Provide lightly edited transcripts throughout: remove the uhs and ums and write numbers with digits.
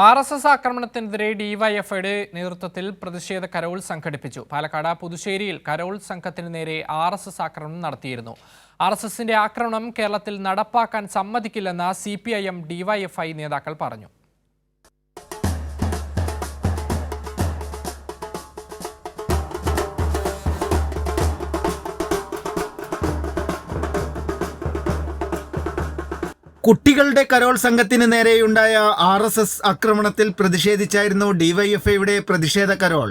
RSS ആക്രമണത്തിനെതിരെ ഡിവൈഎഫ്ഐയുടെ നേതൃത്വത്തിൽ പ്രതിഷേധ കരോൾ സംഘടിപ്പിച്ചു. പാലക്കാട് പുതുശ്ശേരിയിൽ കരോൾ സംഘത്തിന് നേരെ RSS ആക്രമണം നടത്തിയിരുന്നു. RSSന്റെ ആക്രമണം കേരളത്തിൽ നടപ്പാക്കാൻ സമ്മതിക്കില്ലെന്ന് CPIM ഡിവൈഎഫ്ഐ നേതാക്കൾ പറഞ്ഞു. കുട്ടികളുടെ കരോൾ സംഘത്തിന് നേരെയുണ്ടായ RSS ആക്രമണത്തിൽ പ്രതിഷേധിച്ചായിരുന്നു ഡിവൈഎഫ്ഐയുടെ പ്രതിഷേധ Carol.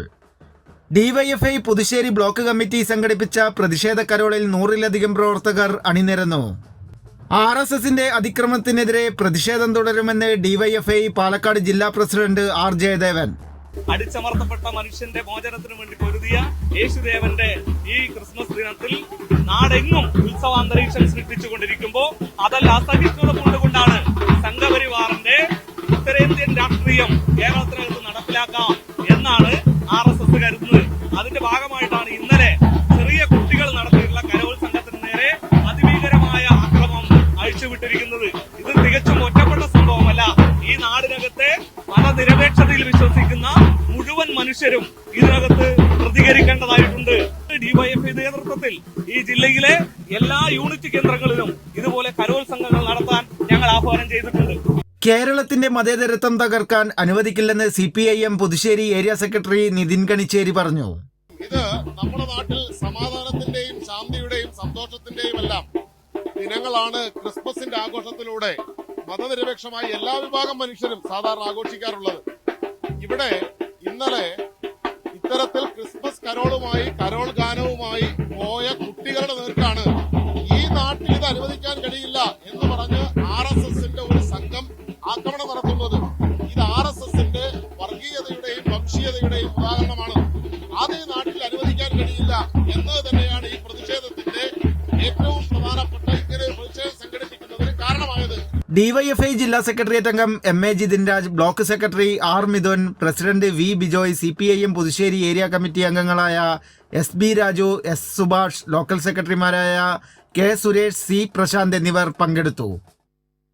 DYFI Puthussery block committee സംഘടിപ്പിച്ച പ്രതിഷേധ കരോളിൽ 100-ലധികം പ്രവർത്തകർ അണിനിരന്നു. RSSന്റെ അതിക്രമത്തിനെതിരെ പ്രതിഷേധം തുടരുമെന്ന് ഡിവൈഎഫ്ഐ പാലക്കാട് ജില്ലാ പ്രസിഡന്റ് R ജയദേവൻ. അടിച്ചമർത്തപ്പെട്ട മനുഷ്യന്റെ മോചനത്തിനു വേണ്ടി പൊരുതിയ യേശുദേവന്റെ ഈ ക്രിസ്മസ് ദിനത്തിൽ നാടെങ്ങും ഉത്സവാന്തരീക്ഷം സൃഷ്ടിച്ചുകൊണ്ടിരിക്കുമ്പോൾ അതല്ല അസഹിഷ്ണുത കൊണ്ടുകൊണ്ടാണ് സംഘപരിവാറിന്റെ ഉത്തരേന്ത്യൻ രാഷ്ട്രീയം കേരളത്തിനകത്ത് നടപ്പിലാക്കാം എന്നാണ് RSS കരുതുന്നത്. അതിന്റെ ഭാഗമായിട്ടാണ് ഇന്നലെ ചെറിയ കുട്ടികൾ നടത്തിയിട്ടുള്ള കരോൾ സംഘത്തിന് നേരെ അതിഭീകരമായ ആക്രമണം അഴിച്ചുവിട്ടിരിക്കുന്നത്. ഇത് തികച്ചും ഒറ്റപ്പെട്ട സംഭവമല്ല. ഈ നാടിനകത്തെ മതനിരപേക്ഷതയിൽ വിശ്വസിക്കുന്ന മുഴുവൻ മനുഷ്യരും ഇതിനകത്ത് പ്രതികരിക്കേണ്ടതായിട്ടുണ്ട്. ഡിവൈഎഫ്ഐ നേതൃത്വത്തിൽ ഈ ജില്ലയിലെ എല്ലാ യൂണിറ്റ് കേന്ദ്രങ്ങളിലും ഇതുപോലെ കരോൾ സംഘങ്ങൾ നടത്താൻ ഞങ്ങൾ ആഹ്വാനം ചെയ്തിട്ടുണ്ട്. കേരളത്തിന്റെ മതേതരത്വം തകർക്കാൻ അനുവദിക്കില്ലെന്ന് CPIM Puthussery area secretary Nithin Kanichery പറഞ്ഞു. ഇത് നമ്മുടെ നാട്ടിൽ സമാധാനത്തിന്റെയും ശാന്തിയുടെയും സന്തോഷത്തിന്റെയും എല്ലാം ദിനങ്ങളാണ്. ക്രിസ്മസിന്റെ ആഘോഷത്തിലൂടെ മതനിരപേക്ഷമായി എല്ലാ വിഭാഗം മനുഷ്യരും സാധാരണ ആഘോഷിക്കാറുള്ളത്. ഇവിടെ ഇന്നലെ ഇത്തരത്തിൽ ക്രിസ്മസ് കരോളുമായി കരോൾ ഗാനവുമായി പോയ കുട്ടികളുടെ നേർക്കാണ് ഈ നാട്ടിൽ ഇത് അനുവദിക്കാൻ കഴിയില്ല എന്ന് പറഞ്ഞ് RSSന്റെ ഒരു സംഘം ആക്രമണം നടത്തുന്നത്. ഇത് RSSന്റെ വർഗീയതയുടെയും വംശീയതയുടെയും ഉദാഹരണമാണ്. അത് ഈ നാട്ടിൽ അനുവദിക്കാൻ കഴിയില്ല എന്നത് തന്നെയാണ് ഈ പ്രതിഷേധത്തിന്റെ ഏറ്റവും പ്രധാനപ്പെട്ട ഇങ്ങനെ പ്രതിഷേധം സംഘടിപ്പിക്കുന്നതിന് കാരണമായത്. ഡിവൈഎഫ്ഐ ജില്ലാ സെക്രട്ടേറിയറ്റ് അംഗം MA Jithin Raj, block secretary R Mithun, president V Bijoy, CPIM Puthussery area committee അംഗങ്ങളായ SB Raju, S Subhash, local സെക്രട്ടറിമാരായ K സുരേഷ്, C പ്രശാന്ത് എന്നിവർ പങ്കെടുത്തു.